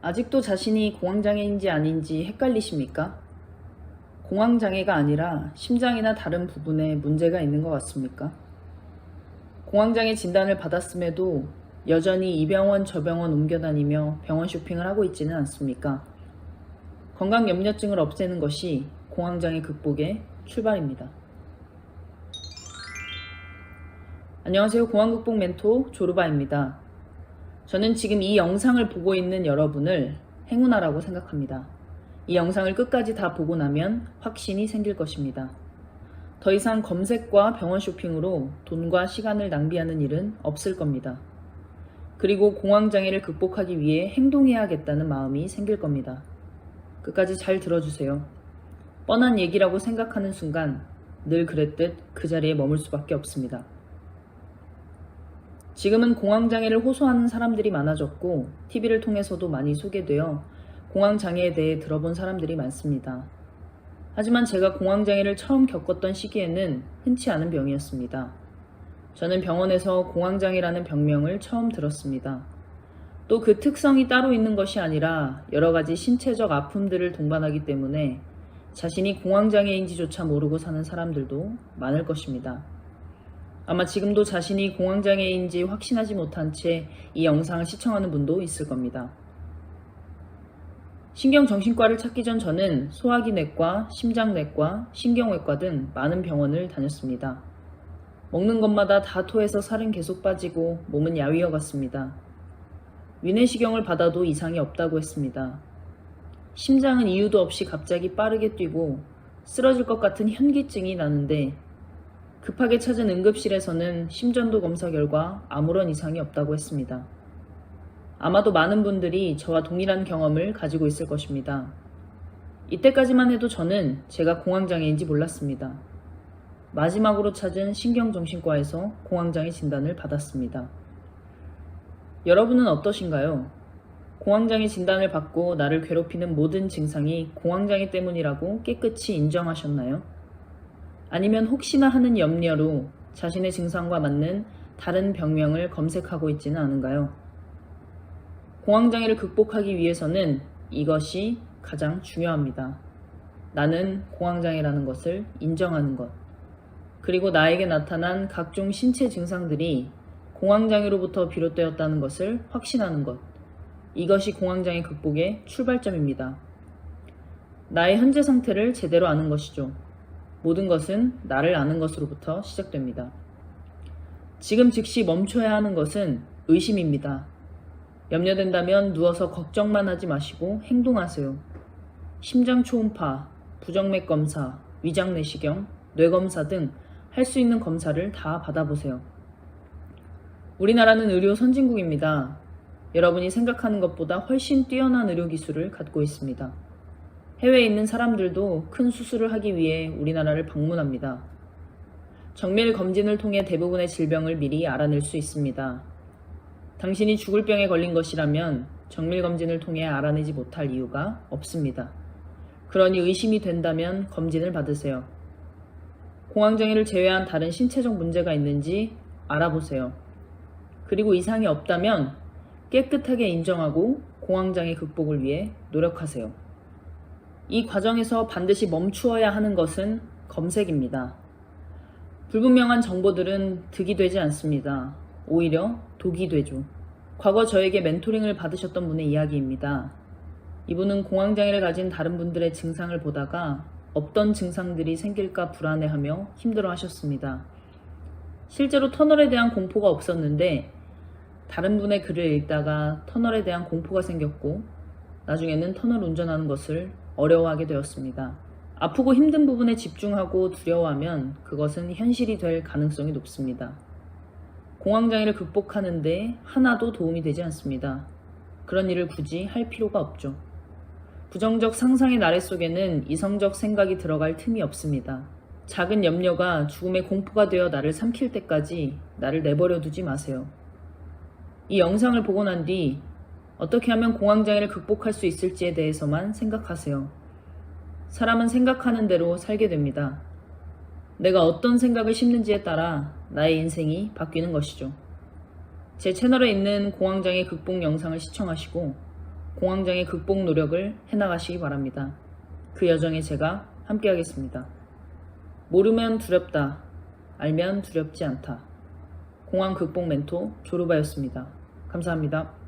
아직도 자신이 공황장애인지 아닌지 헷갈리십니까? 공황장애가 아니라 심장이나 다른 부분에 문제가 있는 것 같습니까? 공황장애 진단을 받았음에도 여전히 이 병원 저 병원 옮겨다니며 병원 쇼핑을 하고 있지는 않습니까? 건강염려증을 없애는 것이 공황장애 극복의 출발입니다. 안녕하세요. 공황극복 멘토 조르바입니다. 저는 지금 이 영상을 보고 있는 여러분을 행운아라고 생각합니다. 이 영상을 끝까지 다 보고 나면 확신이 생길 것입니다. 더 이상 검색과 병원 쇼핑으로 돈과 시간을 낭비하는 일은 없을 겁니다. 그리고 공황장애를 극복하기 위해 행동해야겠다는 마음이 생길 겁니다. 끝까지 잘 들어주세요. 뻔한 얘기라고 생각하는 순간 늘 그랬듯 그 자리에 머물 수밖에 없습니다. 지금은 공황장애를 호소하는 사람들이 많아졌고 TV를 통해서도 많이 소개되어 공황장애에 대해 들어본 사람들이 많습니다. 하지만 제가 공황장애를 처음 겪었던 시기에는 흔치 않은 병이었습니다. 저는 병원에서 공황장애라는 병명을 처음 들었습니다. 또 그 특성이 따로 있는 것이 아니라 여러 가지 신체적 아픔들을 동반하기 때문에 자신이 공황장애인지조차 모르고 사는 사람들도 많을 것입니다. 아마 지금도 자신이 공황장애인지 확신하지 못한 채 이 영상을 시청하는 분도 있을 겁니다. 신경정신과를 찾기 전 저는 소화기내과, 심장내과, 신경외과 등 많은 병원을 다녔습니다. 먹는 것마다 다 토해서 살은 계속 빠지고 몸은 야위어 갔습니다. 위내시경을 받아도 이상이 없다고 했습니다. 심장은 이유도 없이 갑자기 빠르게 뛰고 쓰러질 것 같은 현기증이 나는데 급하게 찾은 응급실에서는 심전도 검사 결과 아무런 이상이 없다고 했습니다. 아마도 많은 분들이 저와 동일한 경험을 가지고 있을 것입니다. 이때까지만 해도 저는 제가 공황장애인지 몰랐습니다. 마지막으로 찾은 신경정신과에서 공황장애 진단을 받았습니다. 여러분은 어떠신가요? 공황장애 진단을 받고 나를 괴롭히는 모든 증상이 공황장애 때문이라고 깨끗이 인정하셨나요? 아니면 혹시나 하는 염려로 자신의 증상과 맞는 다른 병명을 검색하고 있지는 않은가요? 공황장애를 극복하기 위해서는 이것이 가장 중요합니다. 나는 공황장애라는 것을 인정하는 것. 그리고 나에게 나타난 각종 신체 증상들이 공황장애로부터 비롯되었다는 것을 확신하는 것. 이것이 공황장애 극복의 출발점입니다. 나의 현재 상태를 제대로 아는 것이죠. 모든 것은 나를 아는 것으로부터 시작됩니다. 지금 즉시 멈춰야 하는 것은 의심입니다. 염려된다면 누워서 걱정만 하지 마시고 행동하세요. 심장 초음파, 부정맥 검사, 위장 내시경, 뇌검사 등 할 수 있는 검사를 다 받아보세요. 우리나라는 의료 선진국입니다. 여러분이 생각하는 것보다 훨씬 뛰어난 의료 기술을 갖고 있습니다. 해외에 있는 사람들도 큰 수술을 하기 위해 우리나라를 방문합니다. 정밀 검진을 통해 대부분의 질병을 미리 알아낼 수 있습니다. 당신이 죽을 병에 걸린 것이라면 정밀 검진을 통해 알아내지 못할 이유가 없습니다. 그러니 의심이 된다면 검진을 받으세요. 공황장애를 제외한 다른 신체적 문제가 있는지 알아보세요. 그리고 이상이 없다면 깨끗하게 인정하고 공황장애 극복을 위해 노력하세요. 이 과정에서 반드시 멈추어야 하는 것은 검색입니다. 불분명한 정보들은 득이 되지 않습니다. 오히려 독이 되죠. 과거 저에게 멘토링을 받으셨던 분의 이야기입니다. 이분은 공황장애를 가진 다른 분들의 증상을 보다가 없던 증상들이 생길까 불안해하며 힘들어하셨습니다. 실제로 터널에 대한 공포가 없었는데 다른 분의 글을 읽다가 터널에 대한 공포가 생겼고 나중에는 터널 운전하는 것을 어려워하게 되었습니다. 아프고 힘든 부분에 집중하고 두려워하면 그것은 현실이 될 가능성이 높습니다. 공황장애를 극복하는데 하나도 도움이 되지 않습니다. 그런 일을 굳이 할 필요가 없죠. 부정적 상상의 나래 속에는 이성적 생각이 들어갈 틈이 없습니다. 작은 염려가 죽음의 공포가 되어 나를 삼킬 때까지 나를 내버려 두지 마세요. 이 영상을 보고 난 뒤 어떻게 하면 공황장애를 극복할 수 있을지에 대해서만 생각하세요. 사람은 생각하는 대로 살게 됩니다. 내가 어떤 생각을 심는지에 따라 나의 인생이 바뀌는 것이죠. 제 채널에 있는 공황장애 극복 영상을 시청하시고 공황장애 극복 노력을 해나가시기 바랍니다. 그 여정에 제가 함께하겠습니다. 모르면 두렵다. 알면 두렵지 않다. 공황 극복 멘토 조르바였습니다. 감사합니다.